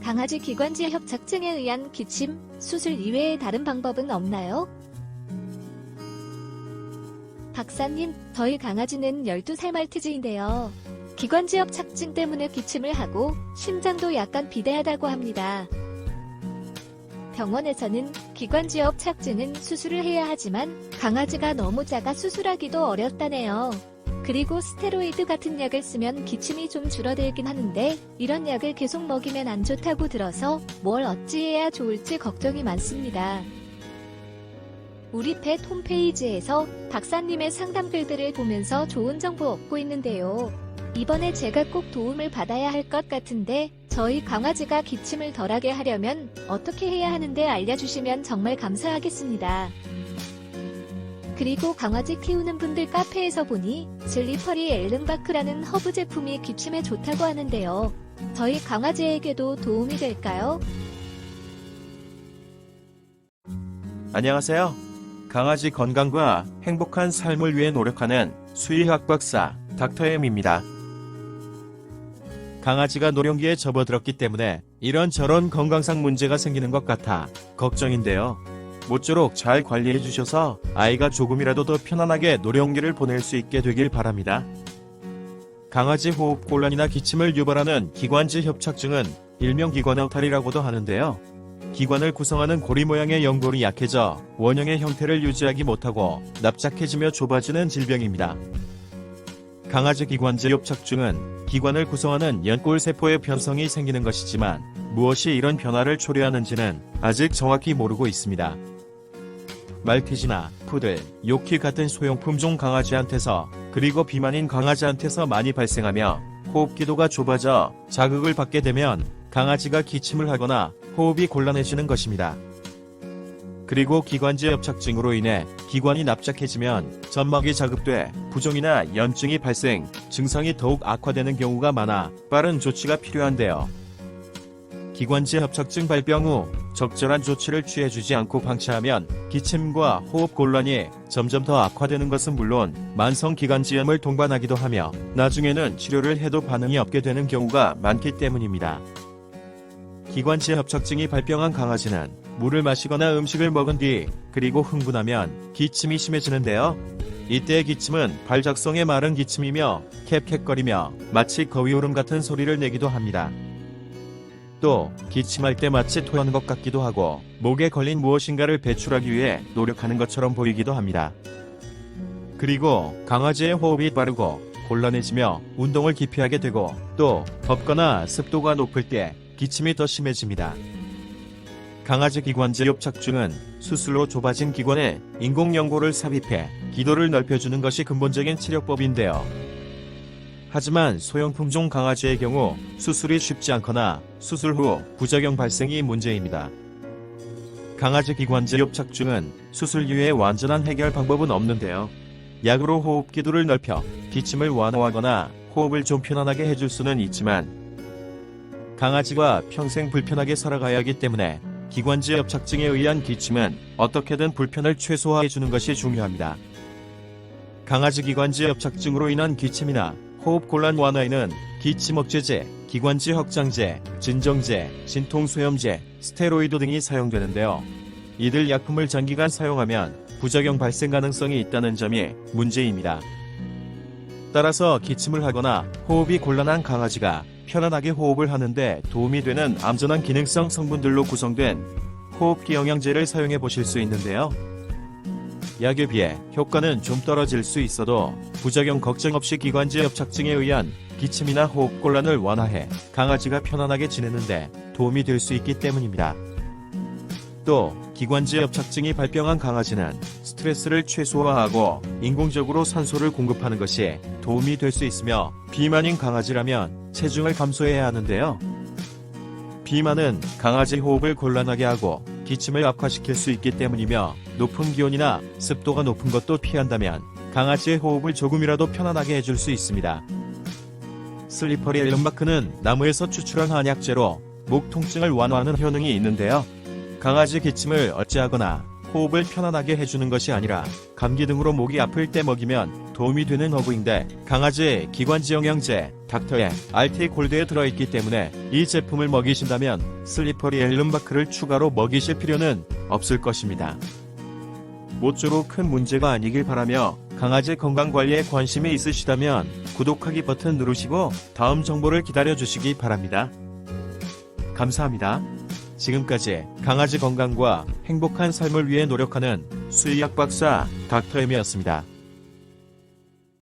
강아지 기관지 협착증에 의한 기침, 수술 이외에 다른 방법은 없나요? 박사님, 저희 강아지는 12살 말티즈인데요. 기관지 협착증 때문에 기침을 하고 심장도 약간 비대하다고 합니다. 병원에서는 기관지 협착증은 수술을 해야 하지만 강아지가 너무 작아 수술하기도 어렵다네요. 그리고 스테로이드 같은 약을 쓰면 기침이 좀 줄어들긴 하는데 이런 약을 계속 먹이면 안 좋다고 들어서 뭘 어찌해야 좋을지 걱정이 많습니다. 우리 펫 홈페이지에서 박사님의 상담 글들을 보면서 좋은 정보 얻고 있는데요. 이번에 제가 꼭 도움을 받아야 할 것 같은데 저희 강아지가 기침을 덜하게 하려면 어떻게 해야 하는데 알려주시면 정말 감사하겠습니다. 그리고 강아지 키우는 분들 카페에서 보니 슬리퍼리 엘른바크라는 허브 제품이 기침에 좋다고 하는데요. 저희 강아지에게도 도움이 될까요? 안녕하세요. 강아지 건강과 행복한 삶을 위해 노력하는 수의학 박사 닥터엠입니다. 강아지가 노령기에 접어들었기 때문에 이런저런 건강상 문제가 생기는 것 같아 걱정인데요. 모쪼록 잘 관리해 주셔서 아이가 조금이라도 더 편안하게 노령기를 보낼 수 있게 되길 바랍니다. 강아지 호흡곤란이나 기침을 유발하는 기관지 협착증은 일명 기관형탈이라고도 하는데요. 기관을 구성하는 고리 모양의 연골이 약해져 원형의 형태를 유지하기 못하고 납작해지며 좁아지는 질병입니다. 강아지 기관지 협착증은 기관을 구성하는 연골세포의 변성이 생기는 것이지만 무엇이 이런 변화를 초래하는지는 아직 정확히 모르고 있습니다. 말티즈나 푸들, 요키 같은 소형품종 강아지한테서 그리고 비만인 강아지한테서 많이 발생하며 호흡기도가 좁아져 자극을 받게 되면 강아지가 기침을 하거나 호흡이 곤란해지는 것입니다. 그리고 기관지 협착증으로 인해 기관이 납작해지면 점막이 자극돼 부종이나 염증이 발생, 증상이 더욱 악화되는 경우가 많아 빠른 조치가 필요한데요. 기관지 협착증 발병 후 적절한 조치를 취해주지 않고 방치하면 기침과 호흡 곤란이 점점 더 악화되는 것은 물론 만성 기관지염을 동반하기도 하며 나중에는 치료를 해도 반응이 없게 되는 경우가 많기 때문입니다. 기관지 협착증이 발병한 강아지는 물을 마시거나 음식을 먹은 뒤 그리고 흥분하면 기침이 심해지는데요. 이때의 기침은 발작성의 마른 기침이며 캡캡거리며 마치 거위오름 같은 소리를 내기도 합니다. 또 기침할 때 마치 토하는 것 같기도 하고 목에 걸린 무엇인가를 배출하기 위해 노력하는 것처럼 보이기도 합니다. 그리고 강아지의 호흡이 빠르고 곤란해지며 운동을 기피하게 되고 또 덥거나 습도가 높을 때 기침이 더 심해집니다. 강아지 기관지 협착증은 수술로 좁아진 기관에 인공연골을 삽입해 기도를 넓혀주는 것이 근본적인 치료법인데요. 하지만 소형품종 강아지의 경우 수술이 쉽지 않거나 수술 후 부작용 발생이 문제입니다. 강아지 기관지 협착증은 수술 이후에 완전한 해결 방법은 없는데요. 약으로 호흡기도를 넓혀 기침을 완화하거나 호흡을 좀 편안하게 해줄 수는 있지만 강아지가 평생 불편하게 살아가야 하기 때문에 기관지 협착증에 의한 기침은 어떻게든 불편을 최소화해주는 것이 중요합니다. 강아지 기관지 협착증으로 인한 기침이나 호흡곤란 완화에는 기침 억제제, 기관지 확장제, 진정제, 진통소염제, 스테로이드 등이 사용되는데요. 이들 약품을 장기간 사용하면 부작용 발생 가능성이 있다는 점이 문제입니다. 따라서 기침을 하거나 호흡이 곤란한 강아지가 편안하게 호흡을 하는데 도움이 되는 안전한 기능성 성분들로 구성된 호흡기 영양제를 사용해 보실 수 있는데요. 약에 비해 효과는 좀 떨어질 수 있어도 부작용 걱정 없이 기관지 협착증에 의한 기침이나 호흡곤란을 완화해 강아지가 편안하게 지내는데 도움이 될 수 있기 때문입니다. 또 기관지 협착증이 발병한 강아지는 스트레스를 최소화하고 인공적으로 산소를 공급하는 것이 도움이 될 수 있으며 비만인 강아지라면 체중을 감소해야 하는데요. 비만은 강아지 호흡을 곤란하게 하고 기침을 악화시킬 수 있기 때문이며 높은 기온이나 습도가 높은 것도 피한다면 강아지의 호흡을 조금이라도 편안하게 해줄 수 있습니다. 슬리퍼리 엘른바크는 나무에서 추출한 한약재로 목 통증을 완화하는 효능이 있는데요. 강아지 기침을 억제하거나 호흡을 편안하게 해주는 것이 아니라 감기 등으로 목이 아플 때 먹이면 도움이 되는 허브인데 강아지의 기관지 영양제 닥터의 RT 골드에 들어있기 때문에 이 제품을 먹이신다면 슬리퍼리 앨름바크를 추가로 먹이실 필요는 없을 것입니다. 모쪼록 큰 문제가 아니길 바라며 강아지 건강관리에 관심이 있으시다면 구독하기 버튼 누르시고 다음 정보를 기다려주시기 바랍니다. 감사합니다. 지금까지 강아지 건강과 행복한 삶을 위해 노력하는 수의학 박사 닥터 M이었습니다.